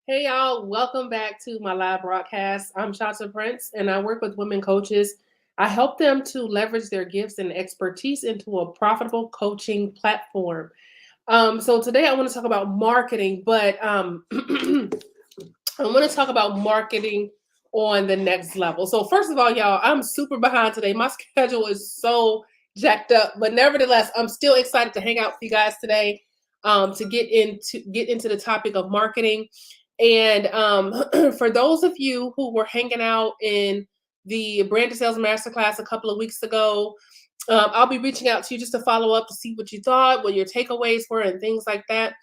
Hey y'all, welcome back to my live broadcast. I'm Shanta Prince and I work with women coaches. I help them to leverage their gifts and expertise into a profitable coaching platform. So today I want to talk about marketing, but I want to talk about marketing on the next level. So first of all, y'all, I'm super behind today. My schedule is so jacked up, but nevertheless, I'm still excited to hang out with you guys today to get into the topic of marketing. And for those of you who were hanging out in the Brand to Sales Masterclass a couple of weeks ago, I'll be reaching out to you just to follow up to see what you thought, what your takeaways were, and things like that.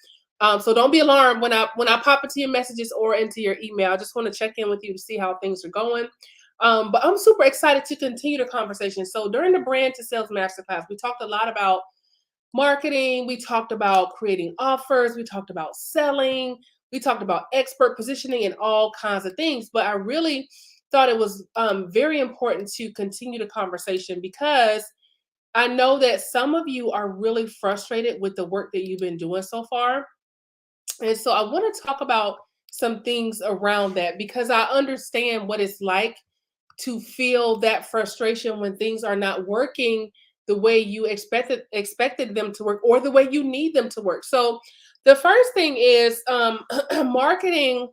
So don't be alarmed when I pop into your messages or into your email. I just want to check in with you to see how things are going. But I'm super excited to continue the conversation. So during the Brand to Sales Masterclass, we talked a lot about marketing. We talked about creating offers. We talked about selling. We talked about expert positioning and all kinds of things. But I really thought it was very important to continue the conversation because I know that some of you are really frustrated with the work that you've been doing so far. And so I want to talk about some things around that because I understand what it's like to feel that frustration when things are not working the way you expected them to work or the way you need them to work. So the first thing is marketing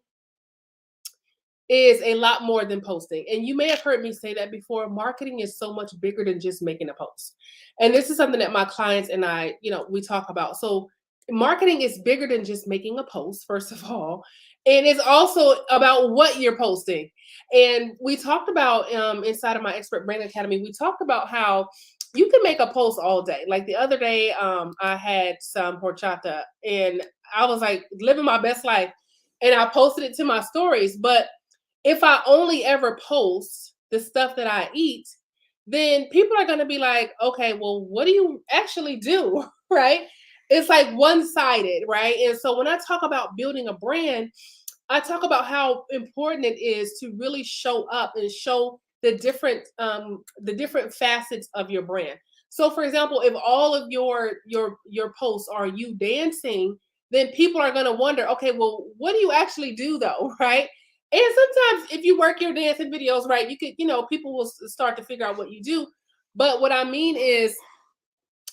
is a lot more than posting. And you may have heard me say that before. Marketing is so much bigger than just making a post. And this is something that my clients and I, we talk about. So marketing is bigger than just making a post, first of all. And it's also about what you're posting. And we talked about inside of my Expert Brand Academy, we talked about how you can make a post all day. Like the other day, I had some horchata and I was like living my best life and I posted it to my stories. But if I only ever post the stuff that I eat, then people are going to be like, okay, well, what do you actually do? Right? It's like one sided, right? And so when I talk about building a brand, I talk about how important it is to really show up and show the different facets of your brand. So for example, if all of your posts are you dancing, then people are going to wonder, okay, well, what do you actually do though, right? And sometimes if you work your dancing videos right, you could, people will start to figure out what you do. But what I mean is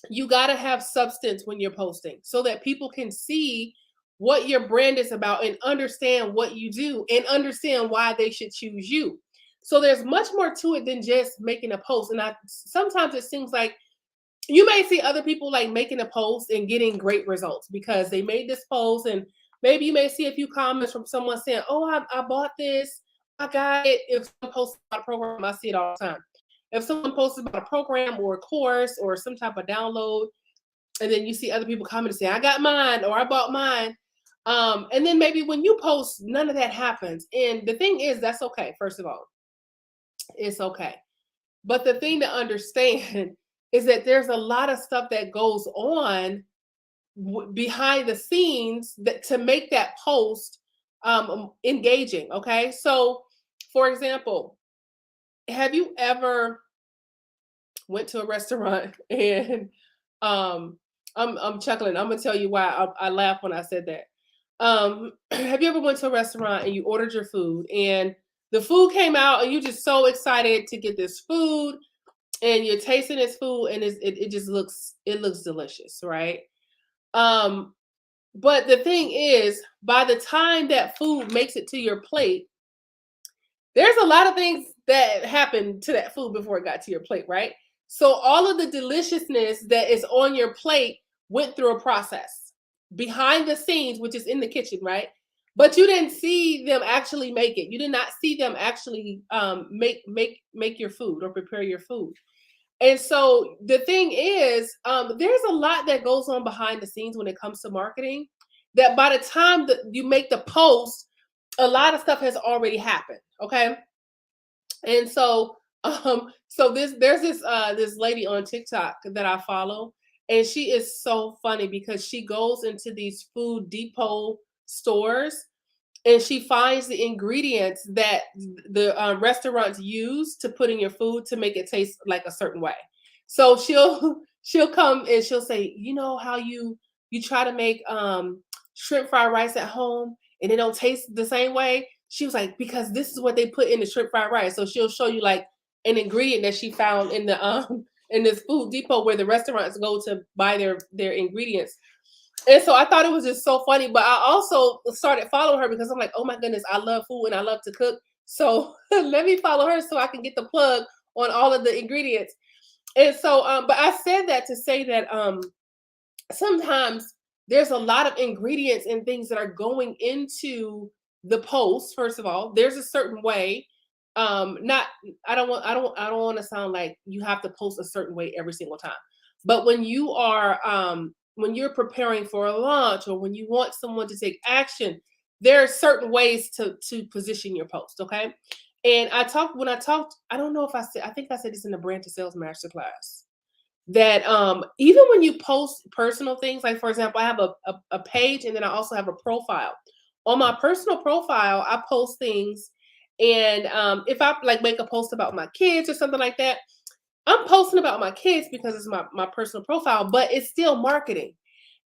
you got to have substance when you're posting so that people can see what your brand is about and understand what you do and understand why they should choose you. So there's much more to it than just making a post. And I sometimes it seems like you may see other people like making a post and getting great results because they made this post and maybe you may see a few comments from someone saying, oh, I bought this, I got it. If someone posts about a program, I see it all the time. If someone posts about a program or a course or some type of download, and then you see other people comment and say, I got mine or I bought mine. And then maybe when you post, none of that happens. And the thing is, that's okay. First of all, it's okay. But the thing to understand is that there's a lot of stuff that goes on behind the scenes that to make that post engaging. Okay. So, for example, have you ever went to a restaurant and I'm chuckling. I'm gonna tell you why I laugh when I said that. Have you ever went to a restaurant and you ordered your food and the food came out and you just so excited to get this food and you're tasting this food and it just looks delicious, right? Um, but the thing is, by the time that food makes it to your plate, there's a lot of things that happened to that food before it got to your plate, right? So all of the deliciousness that is on your plate went through a process behind the scenes, which is in the kitchen, right? But you didn't see them actually make it. You did not see them actually make your food or prepare your food. And so the thing is, there's a lot that goes on behind the scenes when it comes to marketing. That by the time that you make the post, a lot of stuff has already happened. Okay, and so there's this lady on TikTok that I follow, and she is so funny because she goes into these food depot stores and she finds the ingredients that the restaurants use to put in your food to make it taste like a certain way. So she'll come and she'll say, you know how you try to make shrimp fried rice at home and it don't taste the same way? She was like, because this is what they put in the shrimp fried rice. So she'll show you like an ingredient that she found in the in this food depot where the restaurants go to buy their ingredients. And so I thought it was just so funny. But I also started following her because I'm like, oh my goodness, I love food and I love to cook. So let me follow her so I can get the plug on all of the ingredients. And so, but I said that to say that sometimes there's a lot of ingredients and things that are going into the post. First of all, there's a certain way. Not I don't want to sound like you have to post a certain way every single time. But when you're preparing for a launch or when you want someone to take action, there are certain ways to position your post. Okay. And when I talked, I don't know if I think I said this in the brand to sales masterclass that even when you post personal things, like for example, I have a page and then I also have a profile. On my personal profile, I post things, and if I like make a post about my kids or something like that, I'm posting about my kids because it's my personal profile, but it's still marketing.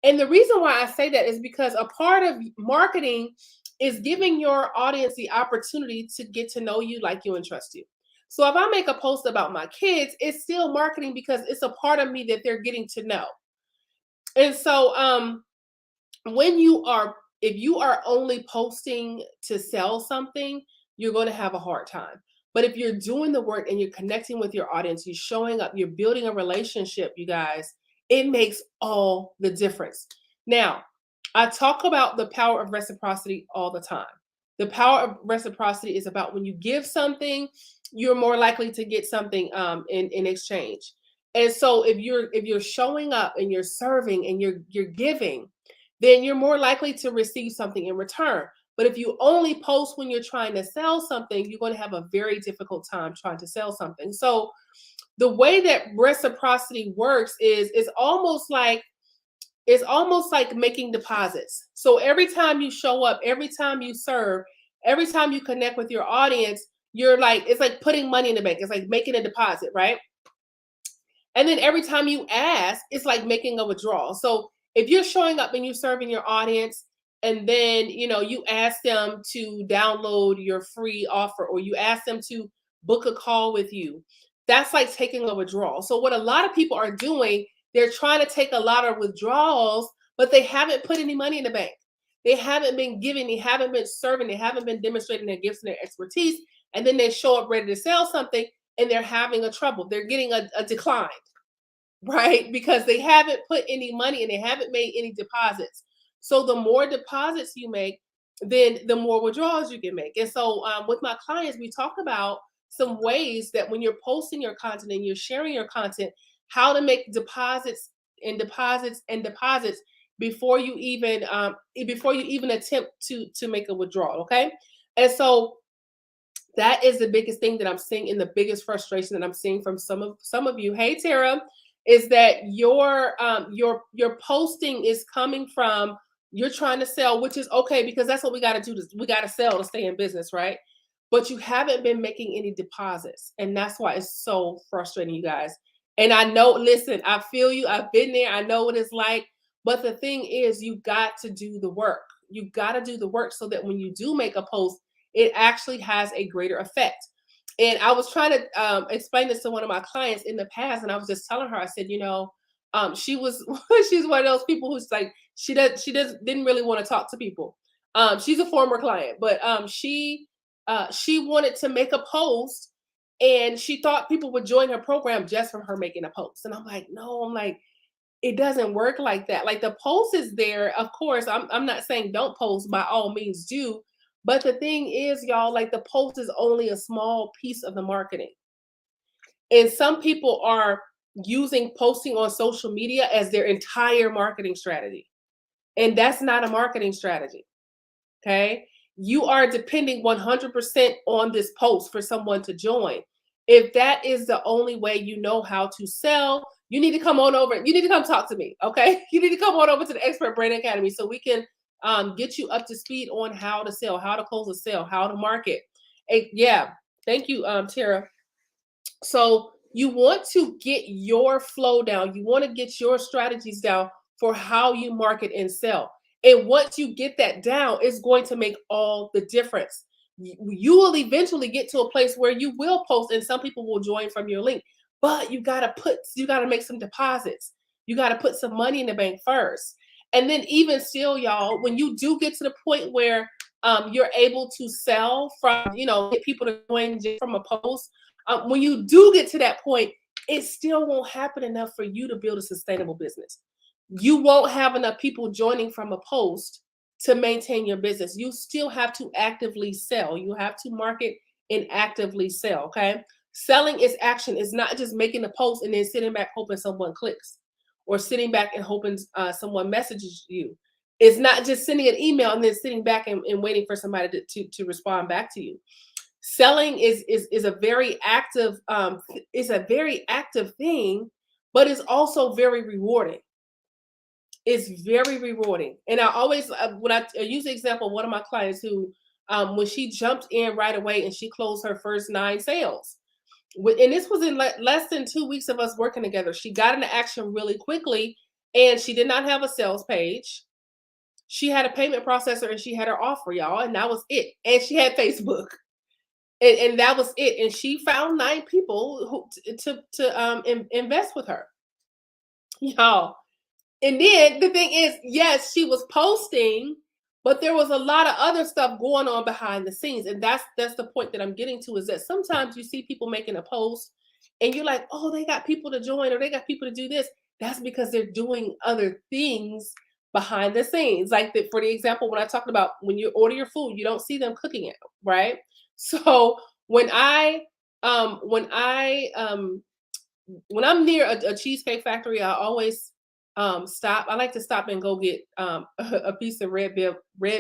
And the reason why I say that is because a part of marketing is giving your audience the opportunity to get to know you, like you, and trust you. So if I make a post about my kids, it's still marketing because it's a part of me that they're getting to know. And so when you are if you are only posting to sell something, you're going to have a hard time. But if you're doing the work and you're connecting with your audience, you're showing up, you're building a relationship, you guys, it makes all the difference. Now, I talk about the power of reciprocity all the time. The power of reciprocity is about when you give something, you're more likely to get something in exchange. And so if you're showing up and you're serving and you're giving, then you're more likely to receive something in return. But if you only post when you're trying to sell something, you're going to have a very difficult time trying to sell something. So the way that reciprocity works is it's almost like making deposits. So every time you show up, every time you serve, every time you connect with your audience, it's like putting money in the bank. It's like making a deposit, right? And then every time you ask, it's like making a withdrawal. So if you're showing up and you're serving your audience, and then you ask them to download your free offer or you ask them to book a call with you, that's like taking a withdrawal. So what a lot of people are doing, they're trying to take a lot of withdrawals, but they haven't put any money in the bank. They haven't been giving, they haven't been serving, they haven't been demonstrating their gifts and their expertise. And then they show up ready to sell something and they're having a trouble. They're getting a decline, right? Because they haven't put any money and they haven't made any deposits. So the more deposits you make, then the more withdrawals you can make. And so with my clients, we talk about some ways that when you're posting your content and you're sharing your content, how to make deposits and deposits and deposits before you even attempt to make a withdrawal. Okay. And so that is the biggest thing that I'm seeing, and the biggest frustration that I'm seeing from some of you. Hey, Tara, is that your posting is coming from you're trying to sell, which is okay because that's what we got to do. We got to sell to stay in business, right? But you haven't been making any deposits, and that's why it's so frustrating, you guys. And I know, listen, I feel you. I've been there. I know what it's like. But the thing is, you got to do the work. You got to do the work so that when you do make a post, it actually has a greater effect. And I was trying to explain this to one of my clients in the past, and I was just telling her, I said, she's one of those people who's like, didn't really want to talk to people. She's a former client, but she wanted to make a post, and she thought people would join her program just from her making a post. And I'm like, no, it doesn't work like that. Like the post is there. Of course, I'm not saying don't post, by all means do. But the thing is, y'all, like the post is only a small piece of the marketing. And some people are using posting on social media as their entire marketing strategy. And that's not a marketing strategy. Okay. You are depending 100% on this post for someone to join. If that is the only way you know how to sell, you need to come on over. You need to come talk to me. Okay. You need to come on over to the Expert Brand Academy so we can get you up to speed on how to sell, how to close a sale, how to market. Yeah. Thank you, Tara. So you want to get your flow down. You want to get your strategies down for how you market and sell. And once you get that down, it's going to make all the difference. You will eventually get to a place where you will post and some people will join from your link. But you gotta make some deposits. You gotta put some money in the bank first. And then even still, y'all, when you do get to the point where you're able to sell from, get people to join just from a post, when you do get to that point, it still won't happen enough for you to build a sustainable business. You won't have enough people joining from a post to maintain your business. You still have to actively sell. You have to market and actively sell. Okay. Selling is action. It's not just making a post and then sitting back hoping someone clicks or sitting back and hoping someone messages you. It's not just sending an email and then sitting back and waiting for somebody to respond back to you. Selling is a very active thing, but it's also very rewarding. It's very rewarding. And I always, when I use the example of one of my clients who, when she jumped in right away and she closed her first 9 sales, and this was in less than 2 weeks of us working together. She got into action really quickly, and she did not have a sales page. She had a payment processor and she had her offer, y'all, and that was it. And she had Facebook, and that was it. And she found 9 people who to invest with her, y'all. And then the thing is, yes, she was posting, but there was a lot of other stuff going on behind the scenes. And that's the point that I'm getting to, is that sometimes you see people making a post and you're like, oh, they got people to join or they got people to do this. That's because they're doing other things behind the scenes. Like for the example, when I talked about when you order your food, you don't see them cooking it, right? So when I'm near a cheesecake factory, I always stop. I like to stop and go get a piece of red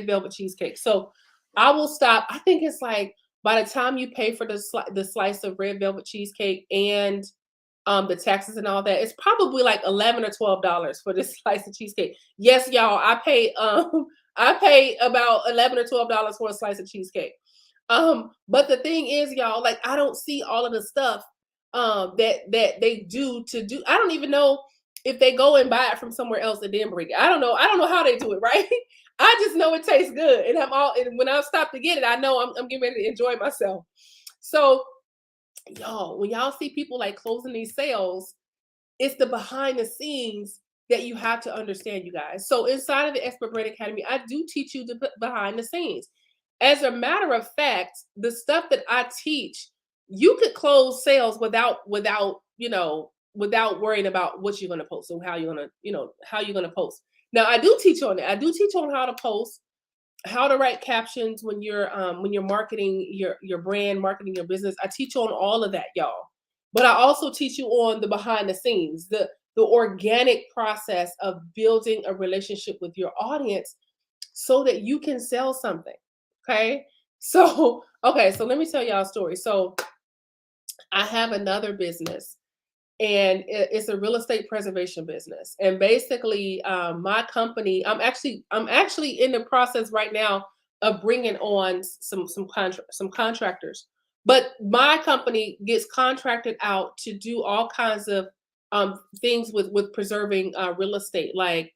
velvet cheesecake. So I will stop. I think it's like by the time you pay for the slice of red velvet cheesecake and the taxes and all that, it's probably like $11 or $12 for this slice of cheesecake. Yes, y'all, I pay about $11 or $12 for a slice of cheesecake. But the thing is, y'all, like I don't see all of the stuff that they do. I don't even know if they go and buy it from somewhere else and then bring it. I don't know how they do it, right? I just know it tastes good, and and when I stop to get it, I know I'm getting ready to enjoy myself. So, y'all, when y'all see people like closing these sales, it's the behind the scenes that you have to understand, you guys. So inside of the Expert Brand Academy, I do teach you the behind the scenes. As a matter of fact, the stuff that I teach, you could close sales without worrying about what you're going to post and how you're going to post. Now, I do teach on it. I do teach on how to post, how to write captions when you're marketing your brand, marketing your business. I teach on all of that, y'all. But I also teach you on the behind the scenes, the organic process of building a relationship with your audience so that you can sell something. Okay? So let me tell y'all a story. So I have another business, and it's a real estate preservation business. And basically, my company, I'm actually in the process right now of bringing on some contractors. But my company gets contracted out to do all kinds of things with preserving real estate, like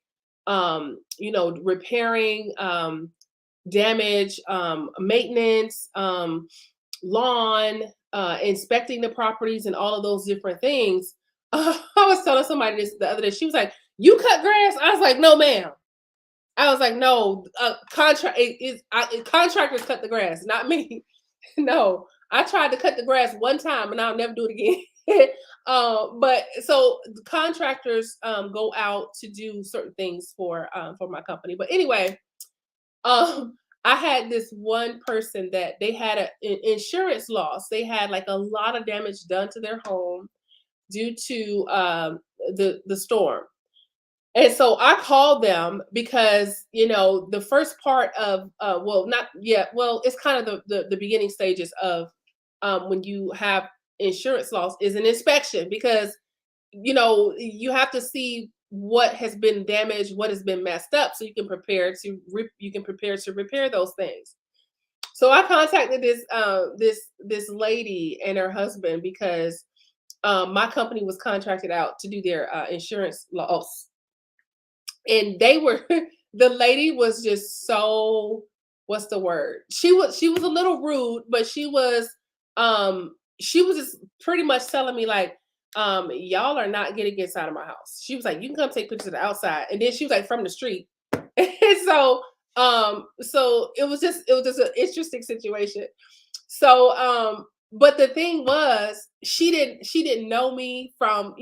repairing damage, maintenance, lawn, inspecting the properties, and all of those different things. I was telling somebody this the other day. She was like, "You cut grass?" I was like, "No, ma'am." I was like, "No, contractors cut the grass, not me." No, I tried to cut the grass one time, and I'll never do it again. But so contractors go out to do certain things for my company. But anyway, I had this one person that they had an insurance loss. They had like a lot of damage done to their home due to the storm. And so I called them because, the first part of, not yet, well, it's kind of the beginning stages of when you have insurance loss is an inspection, because, you have to see what has been damaged, what has been messed up, so you can prepare to repair those things. So I contacted this lady and her husband because my company was contracted out to do their insurance loss, and they were the lady was just so, what's the word? She was a little rude, but she was just pretty much telling me like, y'all are not getting inside of my house. She was like, you can come take pictures of the outside. And then she was like from the street. And so it was just an interesting situation. So but the thing was, she didn't know me from,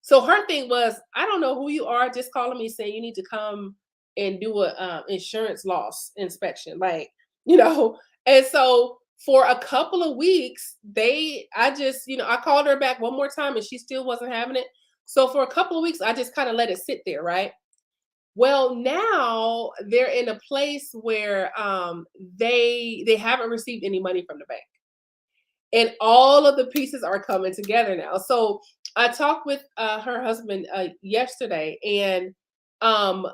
so her thing was, I don't know who you are, just calling me saying you need to come and do a insurance loss inspection, like, you know. And so for a couple of weeks, I just, I called her back one more time and she still wasn't having it. So for a couple of weeks, I just kind of let it sit there, right? Well, now they're in a place where they haven't received any money from the bank, and all of the pieces are coming together now. So I talked with her husband yesterday, and um,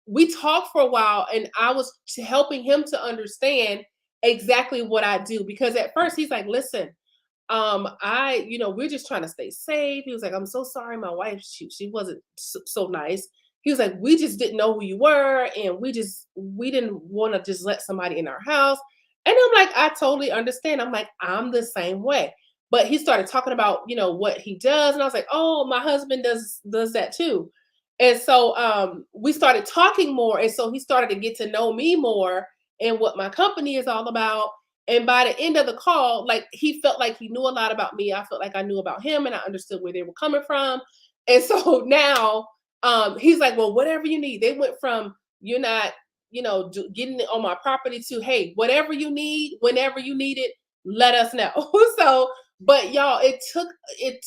we talked for a while, and I was helping him to understand exactly what I do, because at first he's like, "Listen, we're just trying to stay safe." He was like, "I'm so sorry, my wife, she wasn't so nice." He was like, "We just didn't know who you were, and we didn't want to just let somebody in our house." And I'm like, "I totally understand." I'm like, "I'm the same way." But he started talking about, what he does, and I was like, "Oh, my husband does that too." And so we started talking more, and so he started to get to know me more and what my company is all about. And by the end of the call, like, he felt like he knew a lot about me. I felt like I knew about him, and I understood where they were coming from. And so now he's like, "Well, whatever you need." They went from, "You're not, getting it on my property," to, "Hey, whatever you need, whenever you need it, let us know." So, but y'all, it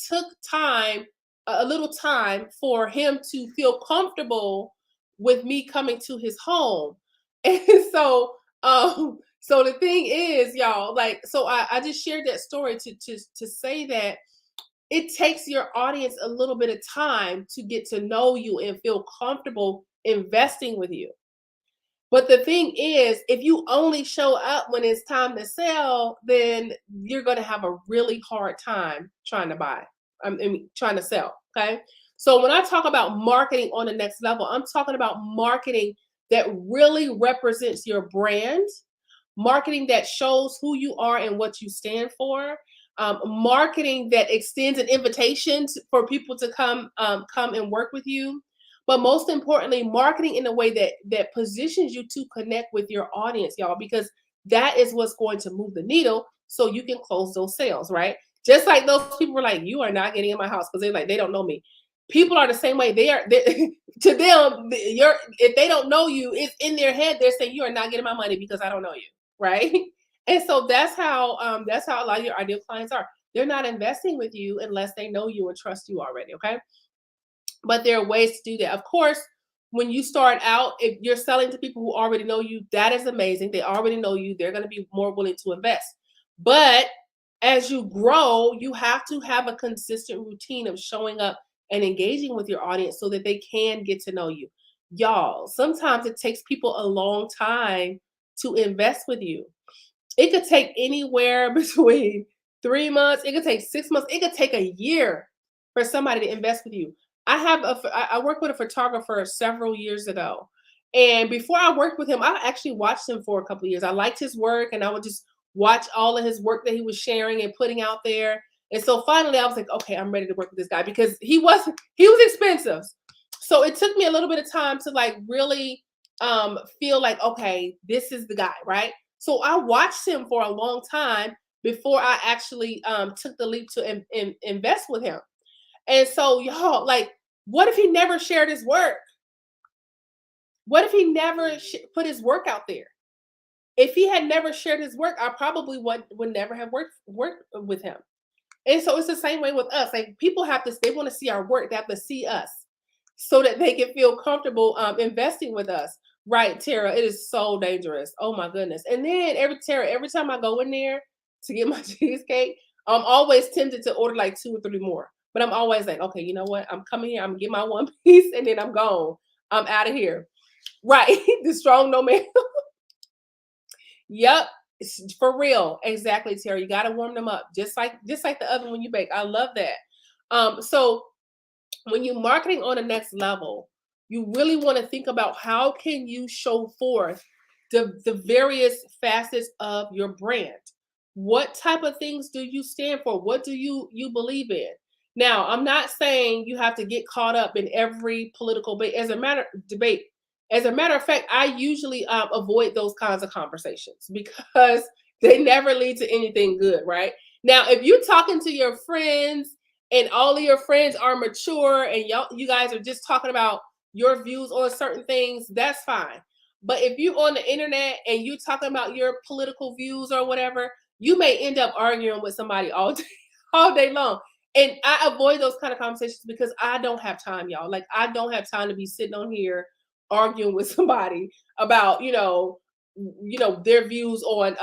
took time, a little time, for him to feel comfortable with me coming to his home. And so the thing is, y'all, like, so I just shared that story to say that it takes your audience a little bit of time to get to know you and feel comfortable investing with you. But the thing is, if you only show up when it's time to sell, then you're going to have a really hard time trying to buy. Trying to sell. Okay. So when I talk about marketing on the next level, I'm talking about marketing that really represents your brand, marketing that shows who you are and what you stand for, marketing that extends an invitation for people to come and work with you. But most importantly, marketing in a way that positions you to connect with your audience, y'all, because that is what's going to move the needle, so you can close those sales, right? Just like those people were like, "You are not getting in my house," because they're like, they don't know me. People are the same way. To them, if they don't know you, it's in their head. They're saying, "You are not getting my money because I don't know you," right? And so that's how a lot of your ideal clients are. They're not investing with you unless they know you and trust you already. Okay. But there are ways to do that. Of course, when you start out, if you're selling to people who already know you, that is amazing. They already know you. They're going to be more willing to invest. But as you grow, you have to have a consistent routine of showing up and engaging with your audience so that they can get to know you. Y'all, sometimes it takes people a long time to invest with you. It could take anywhere between 3 months, it could take 6 months, it could take a year for somebody to invest with you. I worked with a photographer several years ago. And before I worked with him, I actually watched him for a couple of years. I liked his work, and I would just watch all of his work that he was sharing and putting out there. And so finally I was like, okay, I'm ready to work with this guy, because he was expensive. So it took me a little bit of time to like really feel like, okay, this is the guy, right? So I watched him for a long time before I actually took the leap to invest with him. And so, y'all, like, what if he never shared his work? What if he never put his work out there? If he had never shared his work, I probably would never have worked with him. And so it's the same way with us. Like, people they want to see our work. They have to see us so that they can feel comfortable investing with us. Right, Tara? It is so dangerous. Oh my goodness. And then every time I go in there to get my cheesecake, I'm always tempted to order like 2 or 3 more. But I'm always like, okay, you know what? I'm coming here. I'm gonna get my one piece, and then I'm gone. I'm out of here. Right. The strong no man. Yep. It's for real. Exactly, Tara. You gotta warm them up. Just like the oven when you bake. I love that. So when you're marketing on the next level, you really want to think about how can you show forth the various facets of your brand. What type of things do you stand for? What do you believe in? Now, I'm not saying you have to get caught up in every political debate. As a matter of fact, I usually avoid those kinds of conversations because they never lead to anything good, right? Now, if you're talking to your friends and all of your friends are mature and you guys are just talking about your views on certain things, that's fine. But if you're on the internet and you're talking about your political views or whatever, you may end up arguing with somebody all day, all day long. And I avoid those kind of conversations because I don't have time, y'all. Like I don't have time to be sitting on here arguing with somebody about, their views on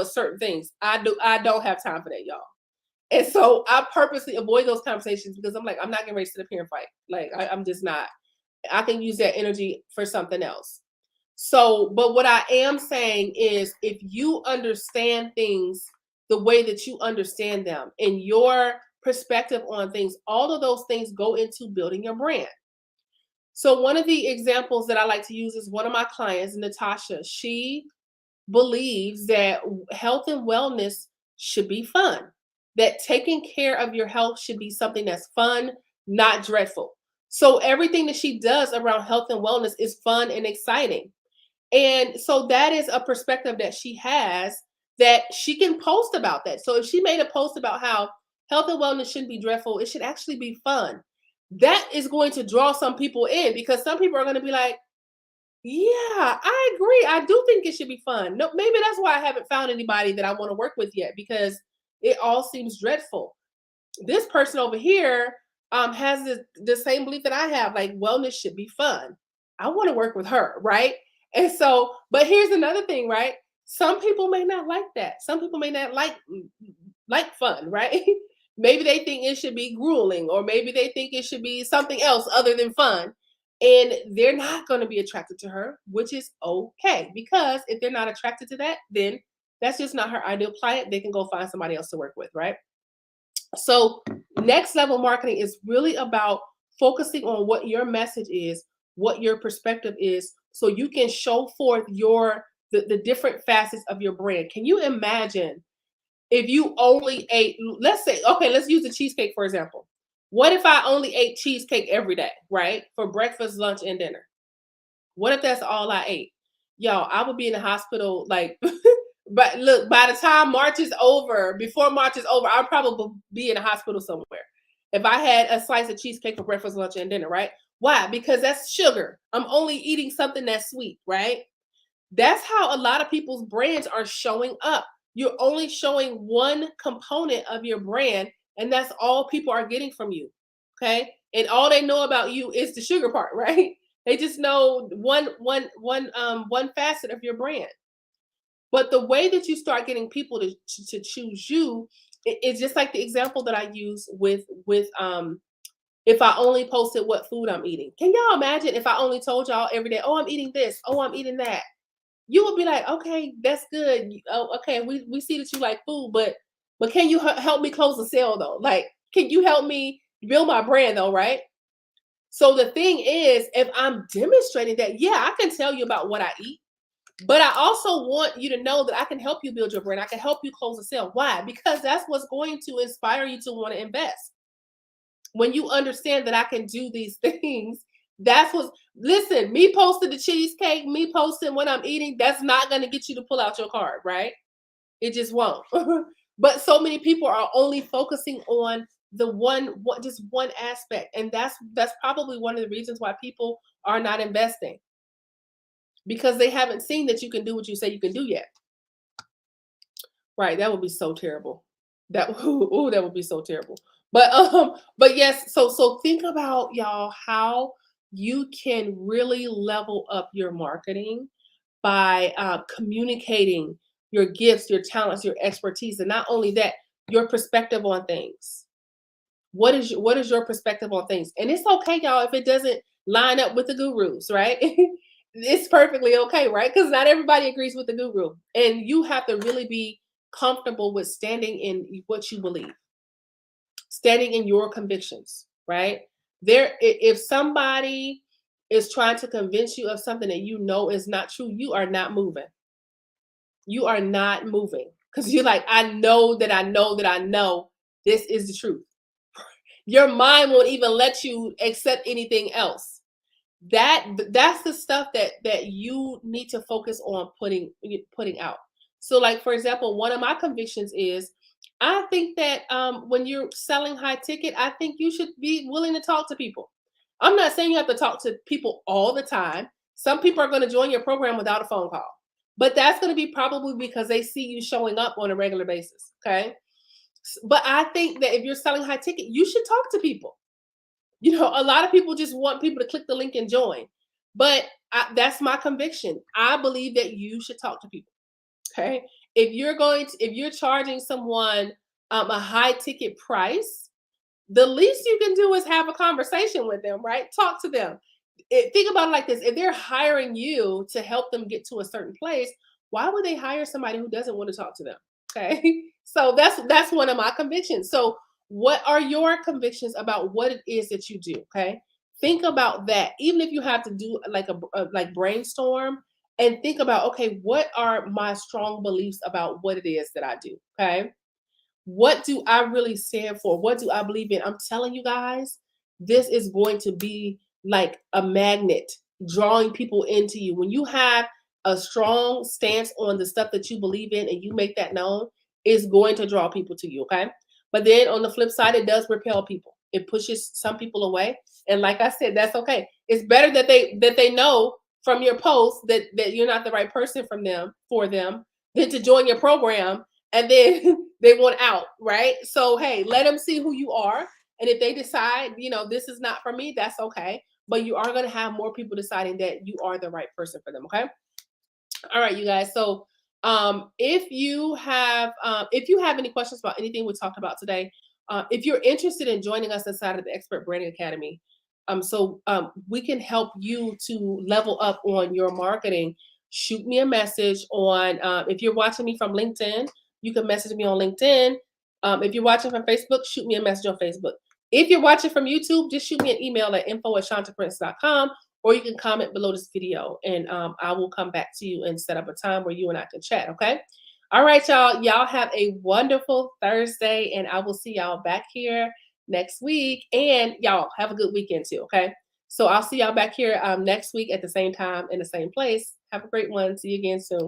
certain things. I don't have time for that, y'all. And so I purposely avoid those conversations because I'm like, I'm not getting ready to sit up here and fight. Like I'm just not. I can use that energy for something else. So, but what I am saying is if you understand things the way that you understand them and your perspective on things, all of those things go into building your brand. So, one of the examples that I like to use is one of my clients, Natasha. She believes that health and wellness should be fun, that taking care of your health should be something that's fun, not dreadful. So, everything that she does around health and wellness is fun and exciting. And so that is a perspective that she has that she can post about that. So if she made a post about how health and wellness shouldn't be dreadful, it should actually be fun. That is going to draw some people in because some people are going to be like, yeah, I agree. I do think it should be fun. No, maybe that's why I haven't found anybody that I want to work with yet because it all seems dreadful. This person over here has the same belief that I have, like wellness should be fun. I want to work with her, right? And so, but here's another thing, right? Some people may not like that. Some people may not like fun, right? Maybe they think it should be grueling, or maybe they think it should be something else other than fun. And they're not going to be attracted to her, which is okay. Because if they're not attracted to that, then that's just not her ideal client. They can go find somebody else to work with, right? So, next level marketing is really about focusing on what your message is, what your perspective is, so you can show forth the different facets of your brand. Can you imagine if you only ate, let's say, okay, let's use the cheesecake for example. What if I only ate cheesecake every day, right? For breakfast, lunch, and dinner? What if that's all I ate? Y'all, I would be in the hospital like but look, by the time March is over, before March is over, I'll probably be in a hospital somewhere. If I had a slice of cheesecake for breakfast, lunch, and dinner, right? Why? Because that's sugar. I'm only eating something that's sweet, right? That's how a lot of people's brands are showing up. You're only showing one component of your brand, and that's all people are getting from you. Okay. And all they know about you is the sugar part, right? They just know one facet of your brand. But the way that you start getting people to choose you, it's just like the example that I use with if I only posted what food I'm eating. Can y'all imagine if I only told y'all every day, oh, I'm eating this, oh, I'm eating that? You would be like, okay, that's good. Oh, okay, we see that you like food, but can you help me close the sale though? Like, can you help me build my brand though, right? So the thing is, if I'm demonstrating that, yeah, I can tell you about what I eat. But I also want you to know that I can help you build your brand. I can help you close a sale. Why? Because that's what's going to inspire you to want to invest. When you understand that I can do these things, that's what's, listen, me posting the cheesecake, me posting what I'm eating, that's not going to get you to pull out your card, right? It just won't. But so many people are only focusing on just one aspect. And that's probably one of the reasons why people are not investing because they haven't seen that you can do what you say you can do yet. Right, that would be so terrible. That ooh, that would be so terrible. But yes, so think about y'all how you can really level up your marketing by communicating your gifts, your talents, your expertise, and not only that, your perspective on things. What is your perspective on things? And it's okay, y'all, if it doesn't line up with the gurus, right? It's perfectly okay, right? Because not everybody agrees with the guru, and you have to really be comfortable with standing in what you believe, standing in your convictions, right? If somebody is trying to convince you of something that you know is not true, you are not moving. You are not moving because you're like, I know that I know that I know this is the truth. Your mind won't even let you accept anything else. That's the stuff that you need to focus on putting out. So, like for example, one of my convictions is I think that when you're selling high ticket, I think you should be willing to talk to people. I'm not saying you have to talk to people all the time. Some people are going to join your program without a phone call, but that's going to be probably because they see you showing up on a regular basis. Okay. But I think that if you're selling high ticket, you should talk to people. A lot of people just want people to click the link and join. But that's my conviction. I believe that you should talk to people. Okay. If you're charging someone a high ticket price, the least you can do is have a conversation with them, right? Talk to them. Think about it like this: if they're hiring you to help them get to a certain place, why would they hire somebody who doesn't want to talk to them? Okay, so that's one of my convictions. So, what are your convictions about what it is that you do? Okay, think about that. Even if you have to do like like brainstorm and think about, okay, what are my strong beliefs about what it is that I do? Okay, what do I really stand for? What do I believe in? I'm telling you guys, this is going to be like a magnet drawing people into you. When you have a strong stance on the stuff that you believe in and you make that known, it's going to draw people to you, okay? But then on the flip side, it does repel people. It pushes some people away. And like I said, that's okay. It's better that they know from your post that you're not the right person for them than to join your program and then they want out, right? So, hey, let them see who you are. And if they decide, this is not for me, that's okay. But you are going to have more people deciding that you are the right person for them, okay? All right, you guys. So, if you have any questions about anything we talked about today, if you're interested in joining us inside of the Expert Branding Academy, we can help you to level up on your marketing. Shoot me a message on if you're watching me from LinkedIn, you can message me on LinkedIn. If you're watching from Facebook, shoot me a message on Facebook. If you're watching from YouTube, just shoot me an email at info@shantaprince.com, or you can comment below this video and I will come back to you and set up a time where you and I can chat, okay? All right, y'all. Y'all have a wonderful Thursday, and I will see y'all back here next week. And y'all have a good weekend too, okay? So I'll see y'all back here next week at the same time in the same place. Have a great one. See you again soon.